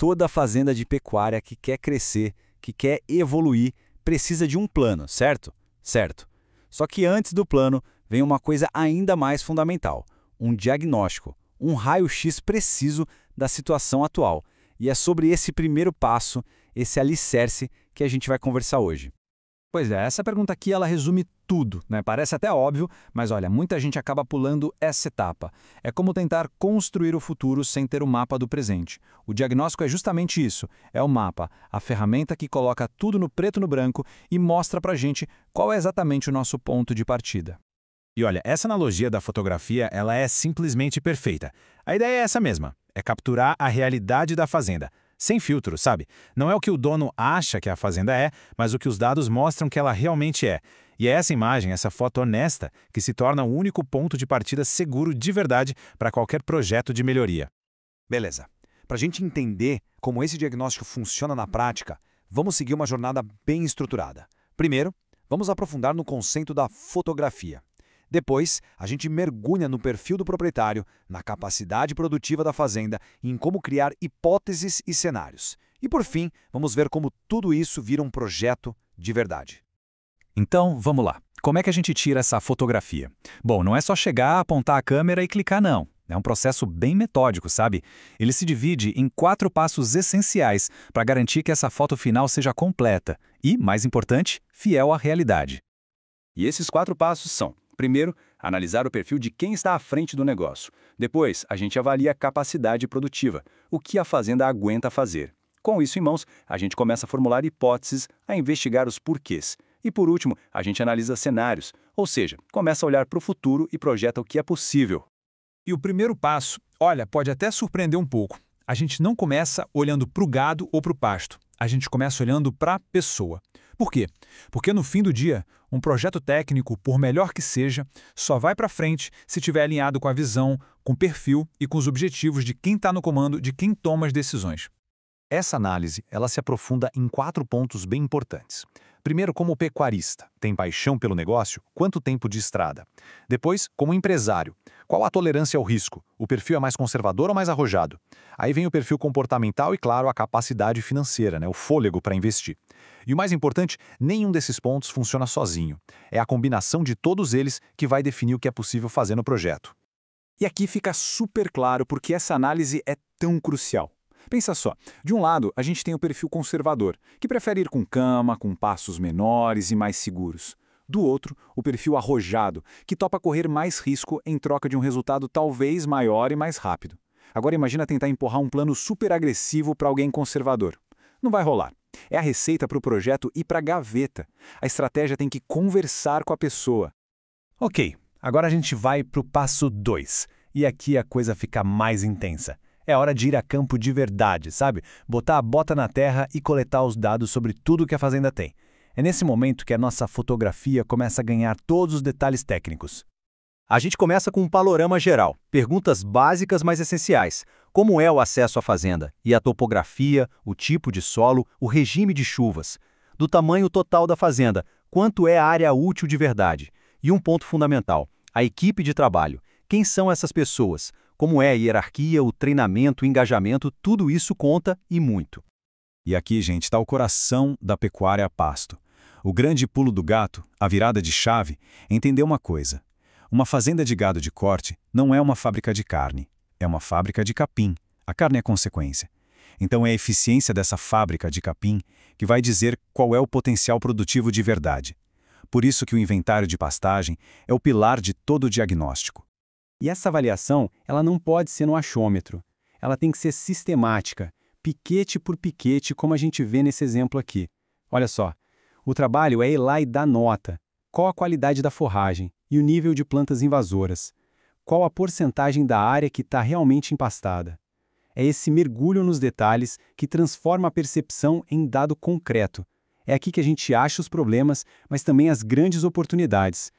Toda fazenda de pecuária que quer crescer, que quer evoluir, precisa de um plano, certo? Certo. Só que antes do plano vem uma coisa ainda mais fundamental: um diagnóstico, um raio-x preciso da situação atual. E é sobre esse primeiro passo, esse alicerce, que a gente vai conversar hoje. Pois é, essa pergunta aqui ela resume tudo, né? Parece até óbvio, mas olha, muita gente acaba pulando essa etapa. É como tentar construir o futuro sem ter o mapa do presente. O diagnóstico é justamente isso, é o mapa, a ferramenta que coloca tudo no preto no branco e mostra pra gente qual é exatamente o nosso ponto de partida. E olha, essa analogia da fotografia, ela é simplesmente perfeita. A ideia é essa mesma, é capturar a realidade da fazenda. Sem filtro, sabe? Não é o que o dono acha que a fazenda é, mas o que os dados mostram que ela realmente é. E é essa imagem, essa foto honesta, que se torna o único ponto de partida seguro de verdade para qualquer projeto de melhoria. Beleza. Para a gente entender como esse diagnóstico funciona na prática, vamos seguir uma jornada bem estruturada. Primeiro, vamos aprofundar no conceito da fotografia. Depois, a gente mergulha no perfil do proprietário, na capacidade produtiva da fazenda e em como criar hipóteses e cenários. E por fim, vamos ver como tudo isso vira um projeto de verdade. Então, vamos lá. Como é que a gente tira essa fotografia? Bom, não é só chegar, apontar a câmera e clicar, não. É um processo bem metódico, sabe? Ele se divide em 4 passos essenciais para garantir que essa foto final seja completa e, mais importante, fiel à realidade. E esses 4 passos são: primeiro, analisar o perfil de quem está à frente do negócio. Depois, a gente avalia a capacidade produtiva, o que a fazenda aguenta fazer. Com isso em mãos, a gente começa a formular hipóteses, a investigar os porquês. E por último, a gente analisa cenários, ou seja, começa a olhar para o futuro e projeta o que é possível. E o primeiro passo, olha, pode até surpreender um pouco. A gente não começa olhando para o gado ou para o pasto. A gente começa olhando para a pessoa. Por quê? Porque no fim do dia, um projeto técnico, por melhor que seja, só vai para frente se estiver alinhado com a visão, com o perfil e com os objetivos de quem está no comando, de quem toma as decisões. Essa análise, ela se aprofunda em 4 pontos bem importantes. Primeiro, como pecuarista, tem paixão pelo negócio? Quanto tempo de estrada? Depois, como empresário, qual a tolerância ao risco? O perfil é mais conservador ou mais arrojado? Aí vem o perfil comportamental e, claro, a capacidade financeira, né? O fôlego para investir. E o mais importante, nenhum desses pontos funciona sozinho. É a combinação de todos eles que vai definir o que é possível fazer no projeto. E aqui fica super claro porque essa análise é tão crucial. Pensa só, de um lado a gente tem o perfil conservador, que prefere ir com calma, com passos menores e mais seguros. Do outro, o perfil arrojado, que topa correr mais risco em troca de um resultado talvez maior e mais rápido. Agora imagina tentar empurrar um plano super agressivo para alguém conservador. Não vai rolar. É a receita para o projeto ir para a gaveta. A estratégia tem que conversar com a pessoa. Ok, agora a gente vai para o passo 2. E aqui a coisa fica mais intensa. É hora de ir a campo de verdade, sabe? Botar a bota na terra e coletar os dados sobre tudo que a fazenda tem. É nesse momento que a nossa fotografia começa a ganhar todos os detalhes técnicos. A gente começa com um panorama geral, perguntas básicas, mas essenciais. Como é o acesso à fazenda? E a topografia, o tipo de solo, o regime de chuvas. Do tamanho total da fazenda, quanto é a área útil de verdade? E um ponto fundamental, a equipe de trabalho. Quem são essas pessoas? Como é a hierarquia, o treinamento, o engajamento, tudo isso conta e muito. E aqui, gente, está o coração da pecuária a pasto. O grande pulo do gato, a virada de chave, é entender uma coisa. Uma fazenda de gado de corte não é uma fábrica de carne, é uma fábrica de capim. A carne é consequência. Então é a eficiência dessa fábrica de capim que vai dizer qual é o potencial produtivo de verdade. Por isso que o inventário de pastagem é o pilar de todo o diagnóstico. E essa avaliação, ela não pode ser no achômetro. Ela tem que ser sistemática, piquete por piquete, como a gente vê nesse exemplo aqui. Olha só, o trabalho é ir lá e dar nota. Qual a qualidade da forragem e o nível de plantas invasoras? Qual a porcentagem da área que está realmente empastada? É esse mergulho nos detalhes que transforma a percepção em dado concreto. É aqui que a gente acha os problemas, mas também as grandes oportunidades.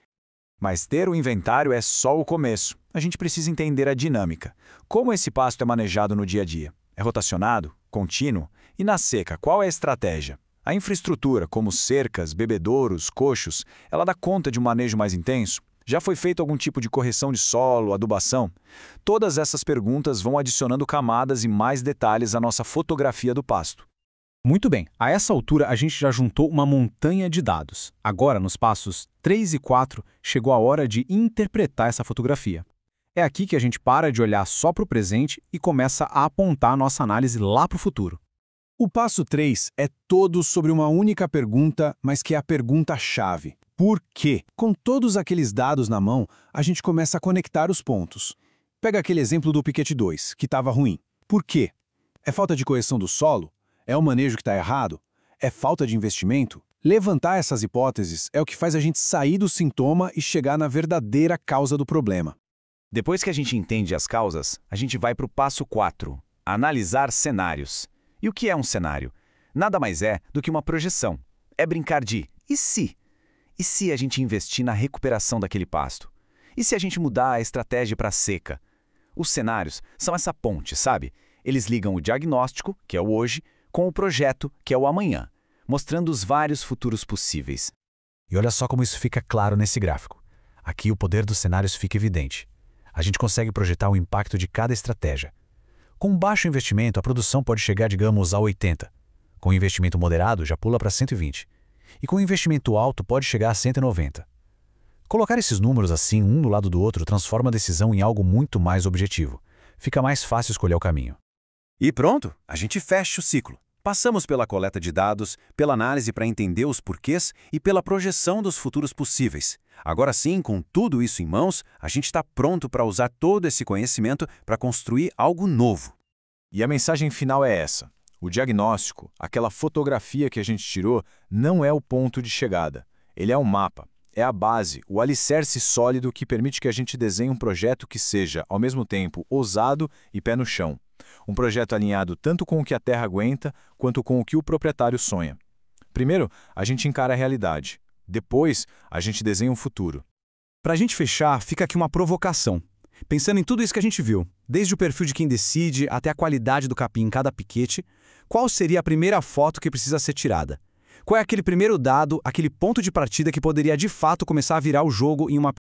Mas ter o inventário é só o começo. A gente precisa entender a dinâmica. Como esse pasto é manejado no dia a dia? É rotacionado? Contínuo? E na seca, qual é a estratégia? A infraestrutura, como cercas, bebedouros, coxos, ela dá conta de um manejo mais intenso? Já foi feito algum tipo de correção de solo, adubação? Todas essas perguntas vão adicionando camadas e mais detalhes à nossa fotografia do pasto. Muito bem, a essa altura a gente já juntou uma montanha de dados. Agora, nos passos 3 e 4, chegou a hora de interpretar essa fotografia. É aqui que a gente para de olhar só para o presente e começa a apontar nossa análise lá para o futuro. O passo 3 é todo sobre uma única pergunta, mas que é a pergunta-chave. Por quê? Com todos aqueles dados na mão, a gente começa a conectar os pontos. Pega aquele exemplo do piquete 2, que estava ruim. Por quê? É falta de correção do solo? É o manejo que está errado? É falta de investimento? Levantar essas hipóteses é o que faz a gente sair do sintoma e chegar na verdadeira causa do problema. Depois que a gente entende as causas, a gente vai para o passo 4, analisar cenários. E o que é um cenário? Nada mais é do que uma projeção. É brincar de e se? E se a gente investir na recuperação daquele pasto? E se a gente mudar a estratégia para a seca? Os cenários são essa ponte, sabe? Eles ligam o diagnóstico, que é o hoje, com o projeto, que é o amanhã, mostrando os vários futuros possíveis. E olha só como isso fica claro nesse gráfico. Aqui o poder dos cenários fica evidente. A gente consegue projetar o impacto de cada estratégia. Com baixo investimento, a produção pode chegar, digamos, a 80. Com investimento moderado, já pula para 120. E com investimento alto, pode chegar a 190. Colocar esses números assim, um do lado do outro, transforma a decisão em algo muito mais objetivo. Fica mais fácil escolher o caminho. E pronto, a gente fecha o ciclo. Passamos pela coleta de dados, pela análise para entender os porquês e pela projeção dos futuros possíveis. Agora sim, com tudo isso em mãos, a gente está pronto para usar todo esse conhecimento para construir algo novo. E a mensagem final é essa. O diagnóstico, aquela fotografia que a gente tirou, não é o ponto de chegada. Ele é um mapa. É a base, o alicerce sólido que permite que a gente desenhe um projeto que seja, ao mesmo tempo, ousado e pé no chão. Um projeto alinhado tanto com o que a terra aguenta, quanto com o que o proprietário sonha. Primeiro, a gente encara a realidade. Depois, a gente desenha um futuro. Para a gente fechar, fica aqui uma provocação. Pensando em tudo isso que a gente viu, desde o perfil de quem decide até a qualidade do capim em cada piquete, qual seria a primeira foto que precisa ser tirada? Qual é aquele primeiro dado, aquele ponto de partida que poderia de fato começar a virar o jogo em uma